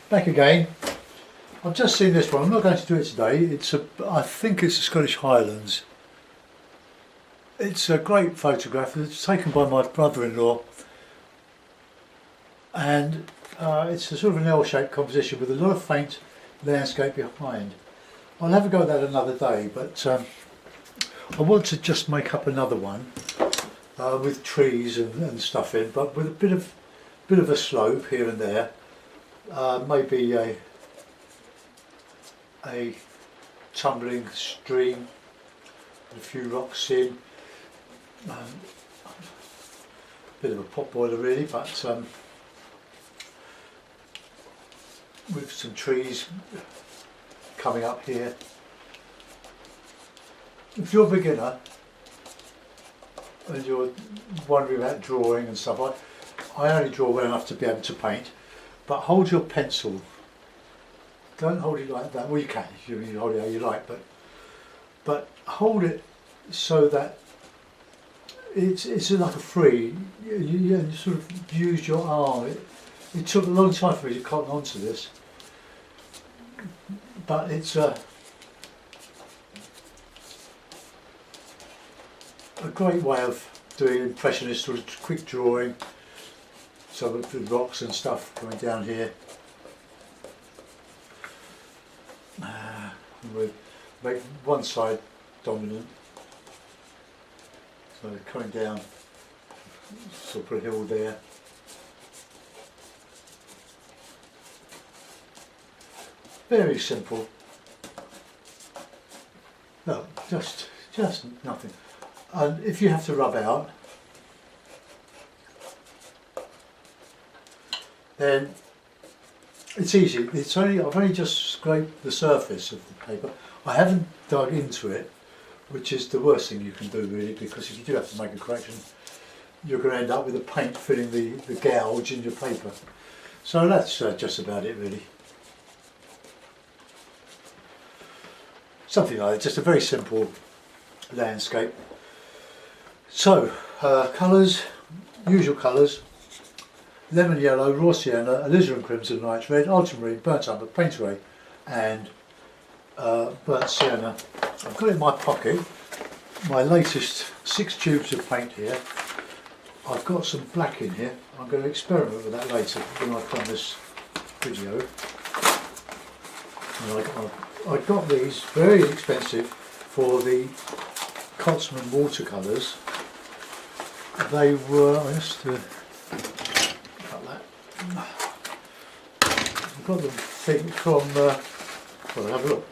Back again. I've just seen this one. I'm not going to do it today. I think it's the Scottish Highlands. It's a great photograph. It's taken by my brother-in-law, and it's a sort of an L-shaped composition with a lot of faint landscape behind. I'll have a go at that another day, but I want to just make up another one with trees and stuff in, but with a bit of a slope here and there. Maybe a tumbling stream, a few rocks in. Bit of a pot boiler really, but with some trees coming up here. If you're a beginner and you're wondering about drawing and stuff, I only draw well enough to be able to paint, but hold your pencil. Don't hold it like that. Well, you can, you hold it how you like, but hold it so that it's like a free. You sort of use your arm. It took a long time for me to cotton onto this, but it's a great way of doing impressionist sort of quick drawing. Some of the rocks and stuff going down here. We'll make one side dominant. So coming down, sort of put a hill there. Very simple. No, just nothing. And if you have to rub out, then it's easy. I've only just scraped the surface of the paper. I haven't dug into it, which is the worst thing you can do really, because if you do have to make a correction, you're going to end up with the paint filling the gouge in your paper. So that's just about it really. Something like that, just a very simple landscape. So, colours, usual colours. Lemon yellow, raw sienna, alizarin crimson, night red, ultramarine, burnt umber, paint grey, and burnt sienna. I've got it in my pocket, my latest 6 tubes of paint here. I've got some black in here. I'm going to experiment with that later when I've done this video. And I got these very expensive for the Cotsman watercolours. They were, I've got them from, well, have a look.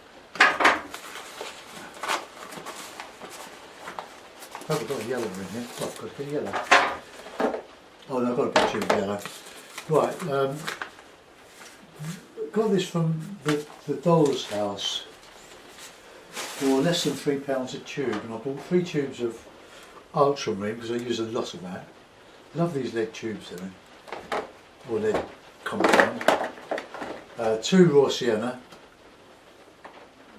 I've got a yellow in here. Oh, I've got a bit of yellow. Oh no, I've got a picture of yellow. Right, got this from the Doll's House for less than £3 a tube, and I bought 3 tubes of ultramarine because I use a lot of that. Love these lead tubes they're in, or lead compound. 2 raw sienna.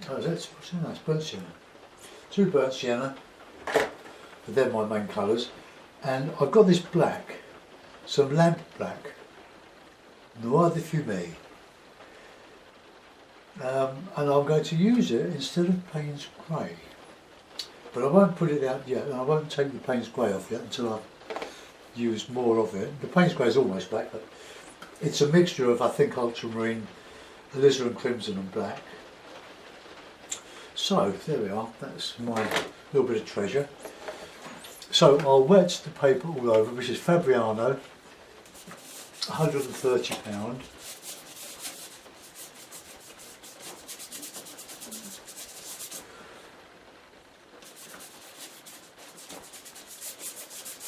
Oh, that's sienna? That's burnt sienna. 2 burnt sienna. But they're my main colours. And I've got this black, some lamp black, Noir de Fumée. And I'm going to use it instead of Payne's Grey. But I won't put it out yet, and I won't take the Payne's Grey off yet until I've used more of it. The Payne's Grey is almost black, but it's a mixture of, I think, ultramarine, alizarin crimson and black. So, there we are, that's my little bit of treasure. So, I'll wet the paper all over, which is Fabriano, £130.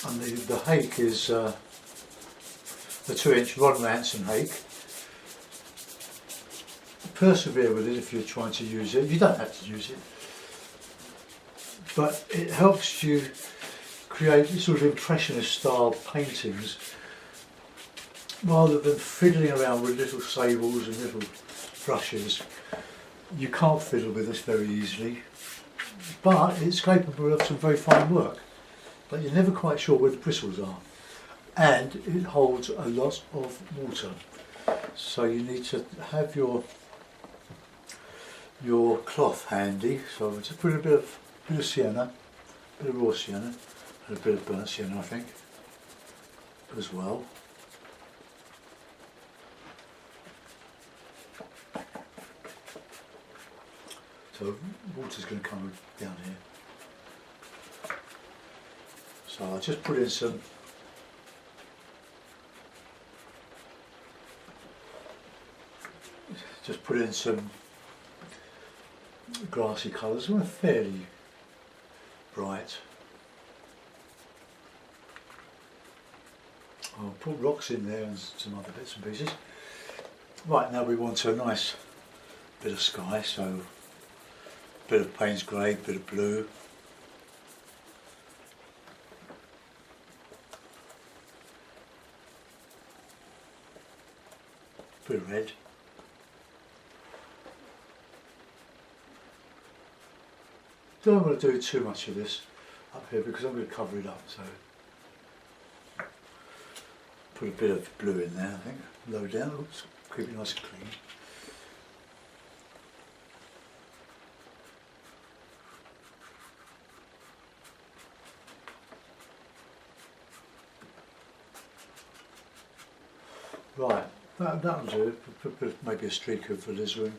And the hake is the 2-inch Ron Ranson hake. Persevere with it if you're trying to use it. You don't have to use it, but it helps you create sort of impressionist style paintings rather than fiddling around with little sables and little brushes. You can't fiddle with this very easily, but it's capable of some very fine work. But you're never quite sure where the bristles are, and it holds a lot of water. So you need to have your cloth handy. So we'll just put a bit of sienna, a bit of raw sienna, and a bit of burnt sienna, I think, as well. So water's going to come down here. So I'll just put in some grassy colours. They're fairly bright. I'll put rocks in there and some other bits and pieces. Right, now we want a nice bit of sky, so a bit of Payne's grey, a bit of blue. A bit of red. Don't want to do too much of this up here because I'm going to cover it up, so put a bit of blue in there, I think, low down. Oops, keep it nice and clean. Right, that'll do. Put maybe a streak of alizarin.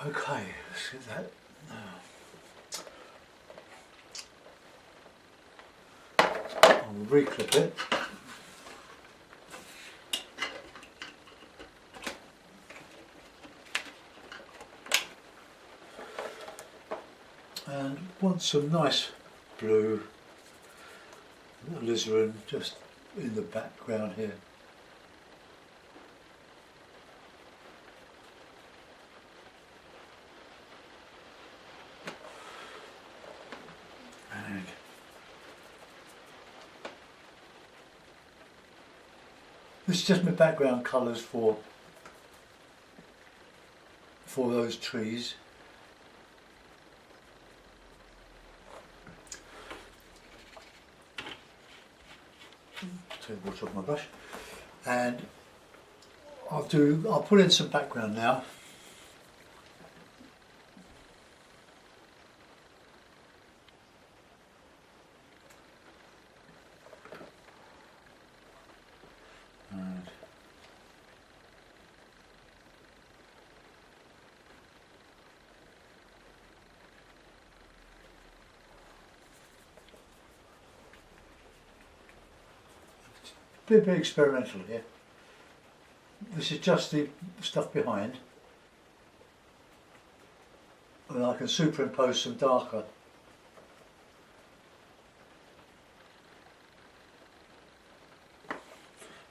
Okay, let's get that. I'll reclip it. And want some nice blue alizarin just in the background here. And this is just my background colours for those trees. Take the water off my brush, and I'll put in some background now. And a bit experimental here. This is just the stuff behind, and I can superimpose some darker.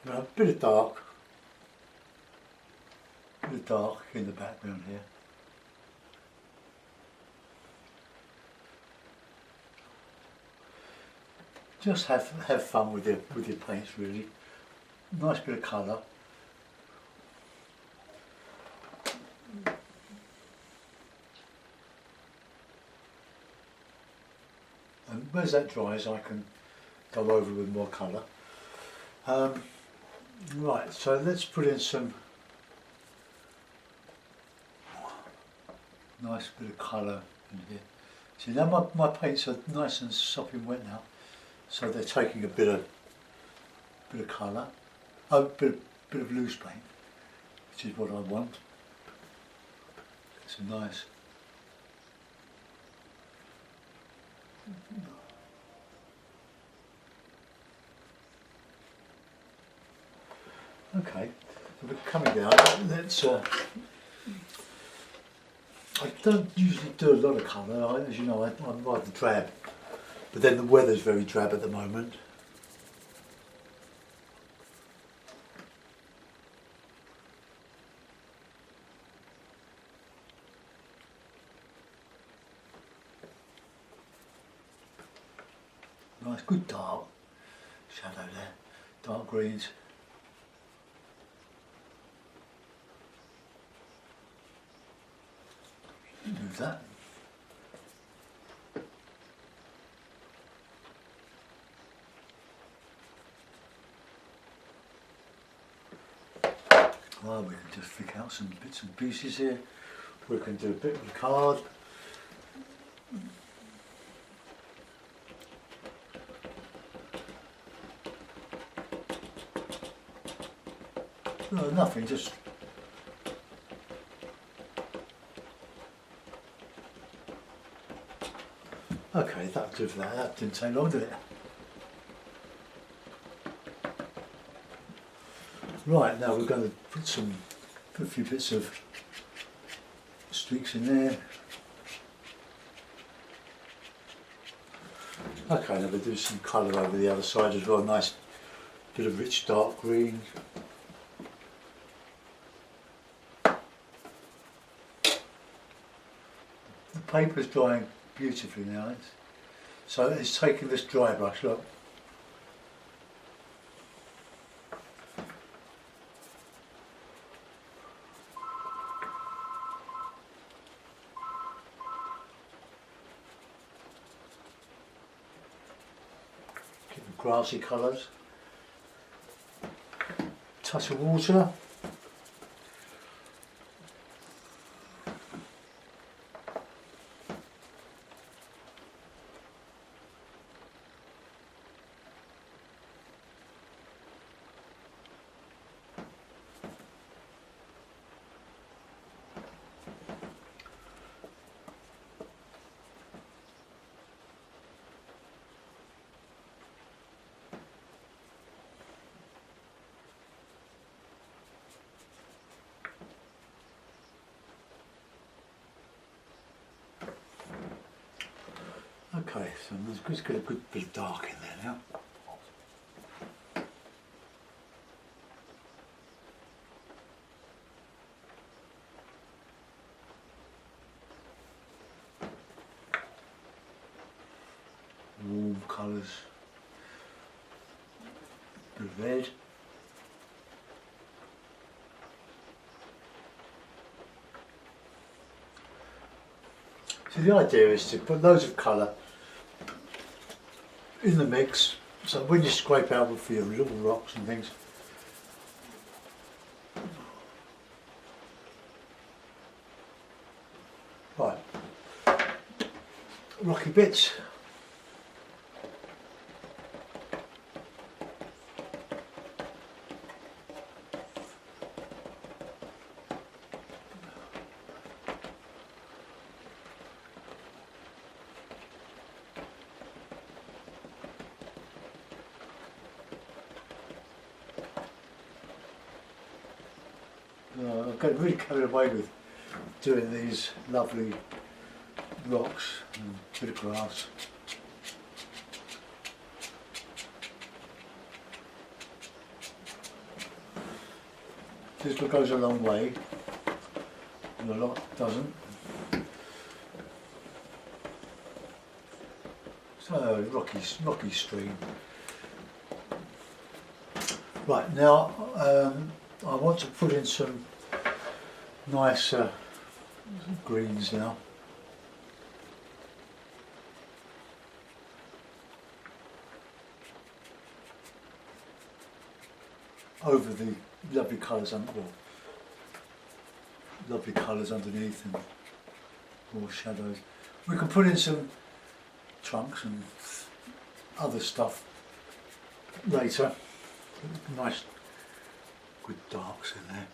Now a bit of dark in the background here. Just have fun with your paints, really. Nice bit of colour. And as that dries, I can go over with more colour. Right, so let's put in some nice bit of colour in here. See, now my paints are nice and sopping wet now, so they're taking a bit of colour, a bit of loose paint, which is what I want. It's a nice. Okay, so we're coming down. Let's. I don't usually do a lot of colour. As you know, I'm rather drab, but then the weather's very drab at the moment. Nice, good dark shadow there, dark greens. Do that. Well, we can just pick out some bits and pieces here. We can do a bit of the card. No, nothing, just okay, that'll do for that. That didn't take long, did it? Right, now we're going to put a few bits of streaks in there. Okay, now we'll do some colour over the other side as well. Nice bit of rich dark green. The paper's drying beautifully now. So it's taking this dry brush, look. Grassy colours, touch of water, okay, so let's get a good bit of dark in there now. Warm colours, bit of red. So the idea is to put loads of colour in the mix, so when you scrape out with your little rocks and things, right, rocky bits. I got really carried away with doing these lovely rocks and a bit of grass. This goes a long way, and a lot doesn't. So rocky stream. Right, now I want to put in some nice greens now. Over the lovely colours underneath and more shadows. We can put in some trunks and other stuff later. Nice good darks in there.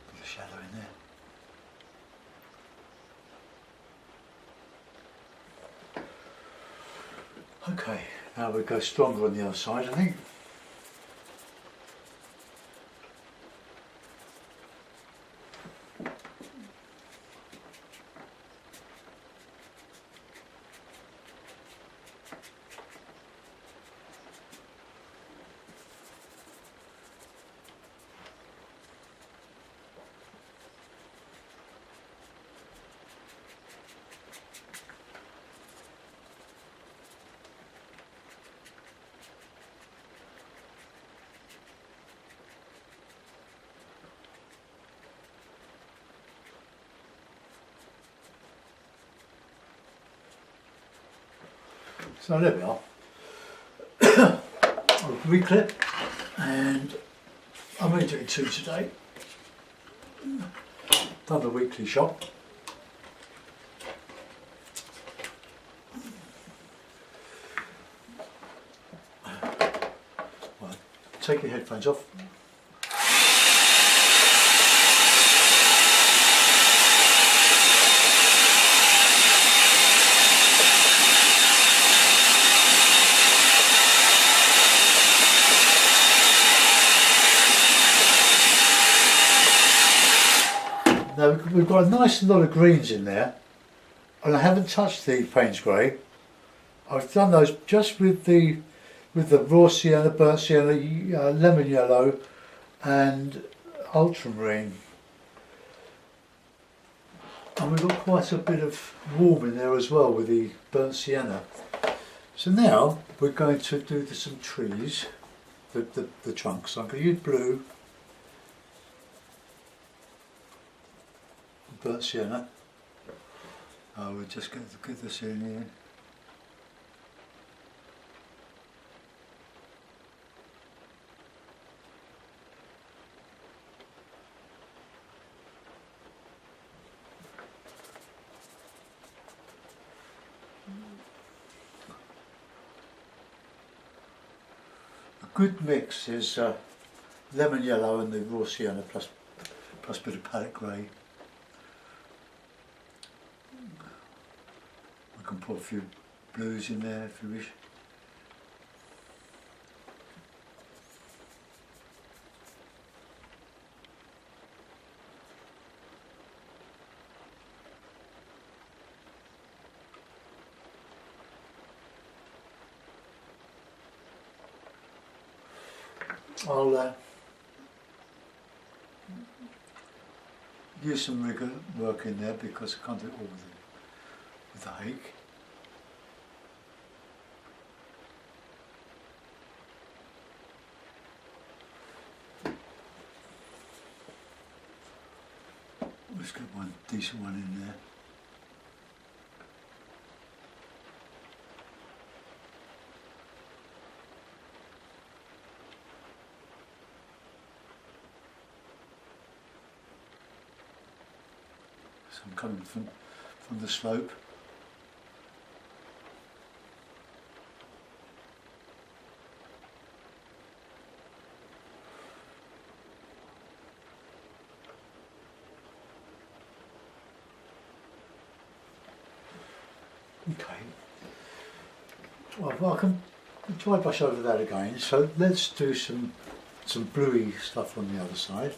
Put a shadow in there. Okay, now we go stronger on the other side, I think. So there we are. I'll reclip, and I'm only doing 2 today. Done the weekly shop. Right, take your headphones off. Now we've got a nice lot of greens in there, and I haven't touched the Payne's Grey. I've done those just with the raw sienna, burnt sienna, lemon yellow, and ultramarine. And we've got quite a bit of warm in there as well with the burnt sienna. So now we're going to do some trees, the trunks. So I'm going to use blue. Burnt sienna. We're just going to get this in here. A good mix is lemon yellow and the raw sienna plus a bit of palette grey. I can put a few blues in there if you wish. I'll use some rigger work in there because I can't do it all with the hake. Let's get one decent one in there. So I'm coming from the slope. Okay. Well, I can dry brush over that again. So let's do some bluey stuff on the other side.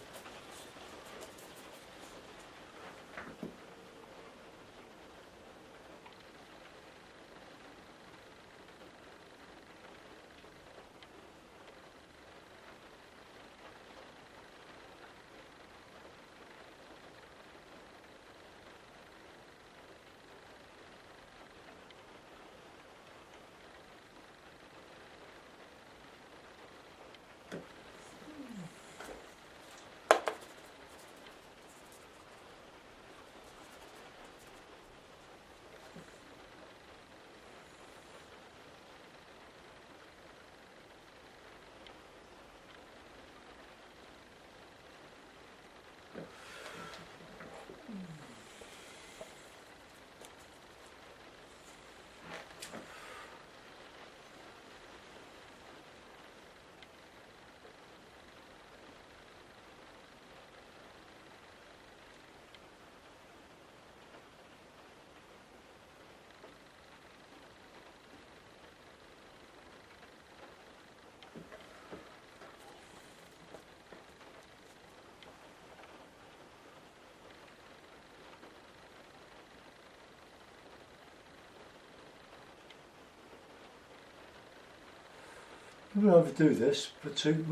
I'm going to overdo this, put too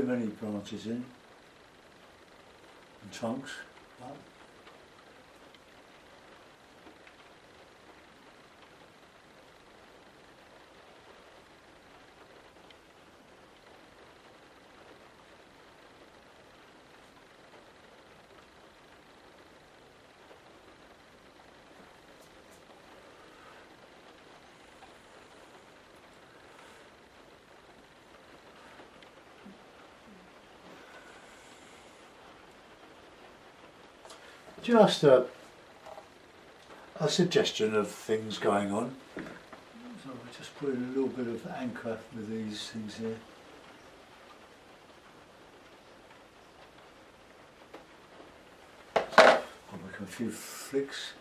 many branches in and trunks. Just a suggestion of things going on. So I just put in a little bit of anchor with these things here. I'll make a few flicks.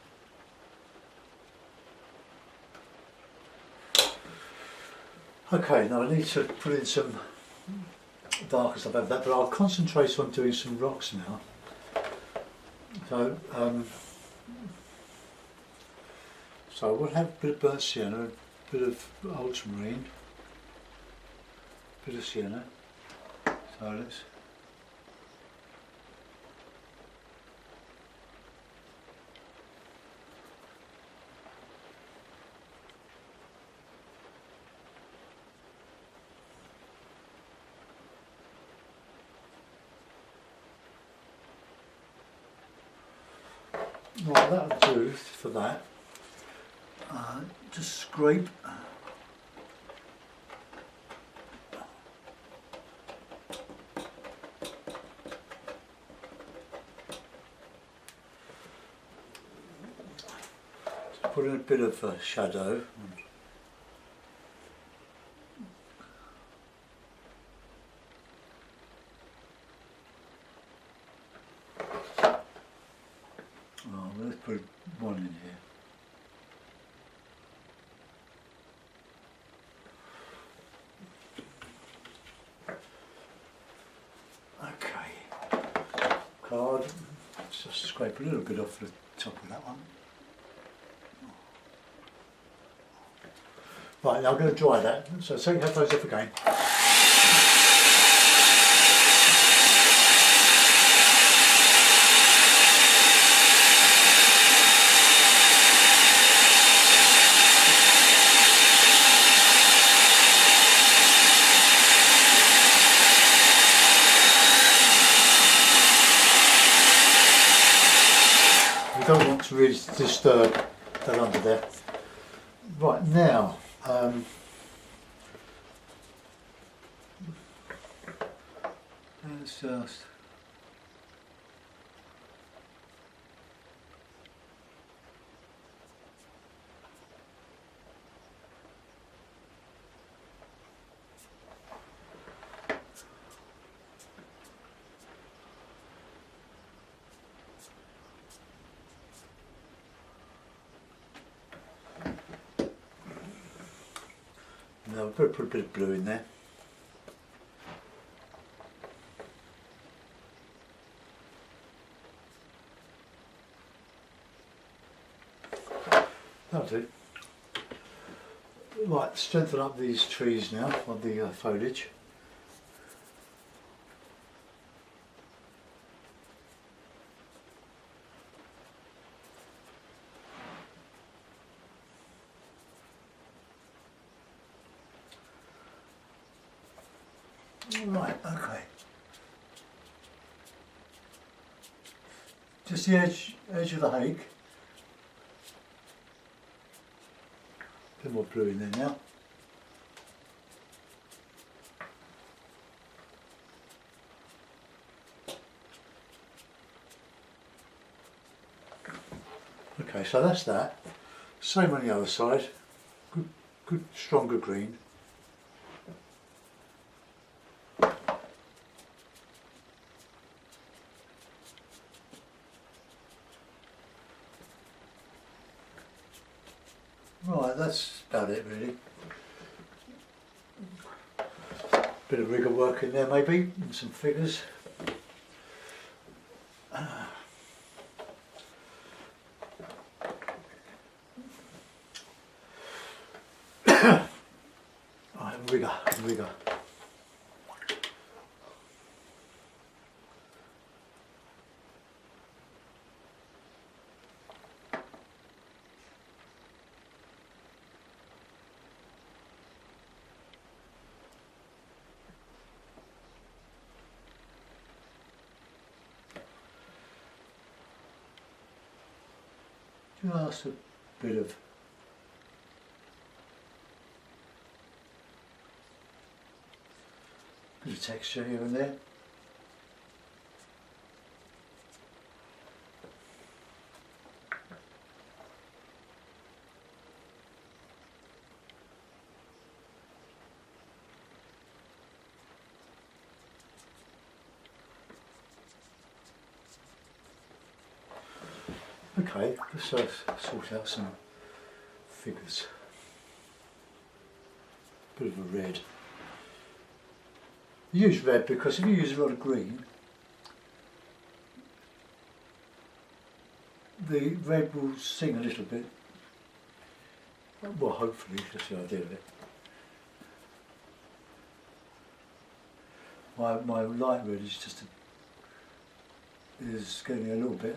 Okay, now I need to put in some darker stuff over that, but I'll concentrate on doing some rocks now. So we'll have a bit of burnt sienna, a bit of ultramarine, a bit of sienna. So let's right, that'll do for that. Just scrape. Just put in a bit of shadow. Oh, let's put one in here. Card. Let's just scrape a little bit off the top of that one. Right, now I'm going to dry that. So take your headphones off again. Don't want to really disturb that under there. Right, now let's just now put a bit of blue in there. That'll do. Right, strengthen up these trees now on the foliage. Right, okay. Just the edge of the hake. A bit more blue in there now. Okay, so that's that. Same on the other side. Good stronger green. Right, that's about it really. Bit of rigger work in there maybe, and some figures. Right, rigger. Just a bit of texture here and there. Okay, let's sort out some figures. Bit of a red. Use red because if you use a lot of green, the red will sing a little bit. Well, hopefully, that's the idea of it. My light red is is getting a little bit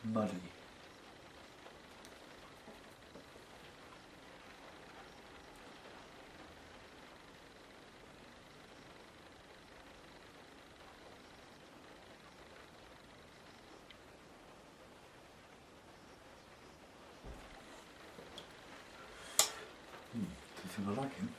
muddy. Don't think I like him.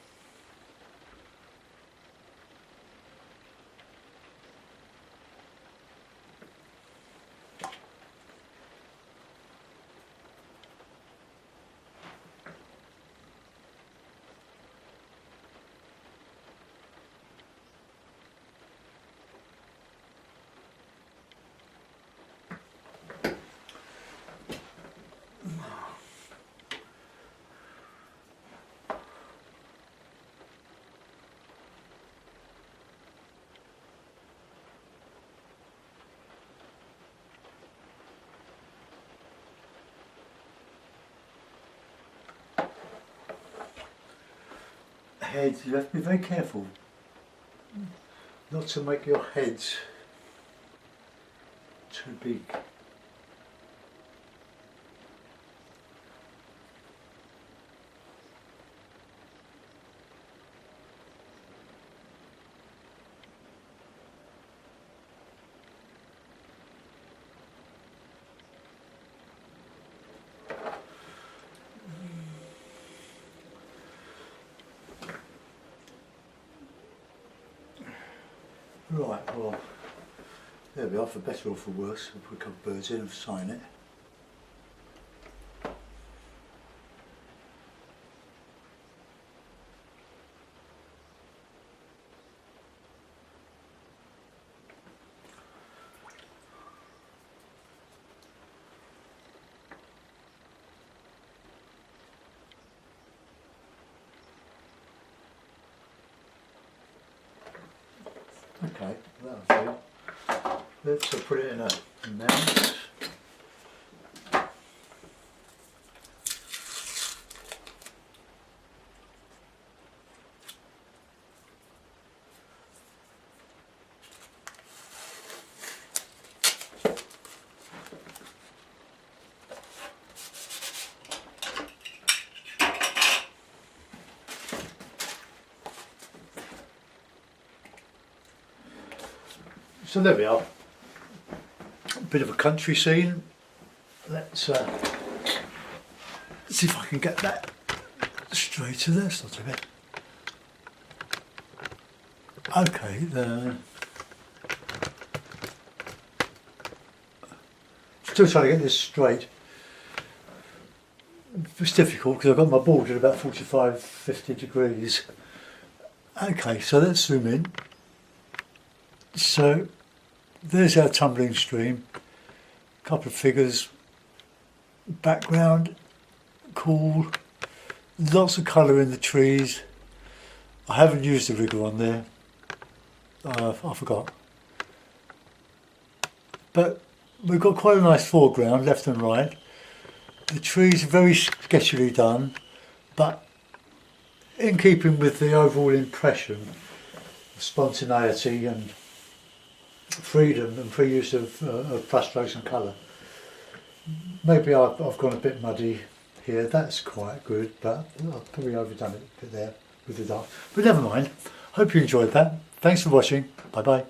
Heads, you have to be very careful not to make your heads too big. Right, well, there we are, for better or for worse. We'll put a couple of birds in and sign it. Okay, that'll do. Let's put it in a mount. So there we are, a bit of a country scene. Let's see if I can get that straight to there, sort of it. Okay, still trying to get this straight. It's difficult because I've got my board at about 45-50 degrees. Okay, so let's zoom in. So there's our tumbling stream, a couple of figures, background, cool, lots of colour in the trees. I haven't used the rigger on there, I forgot. But we've got quite a nice foreground, left and right. The trees are very sketchily done, but in keeping with the overall impression of spontaneity and freedom and free use of brushstrokes and colour. Maybe I've gone a bit muddy here, that's quite good, but I've probably overdone it a bit there with the dark. But never mind, hope you enjoyed that. Thanks for watching, bye bye.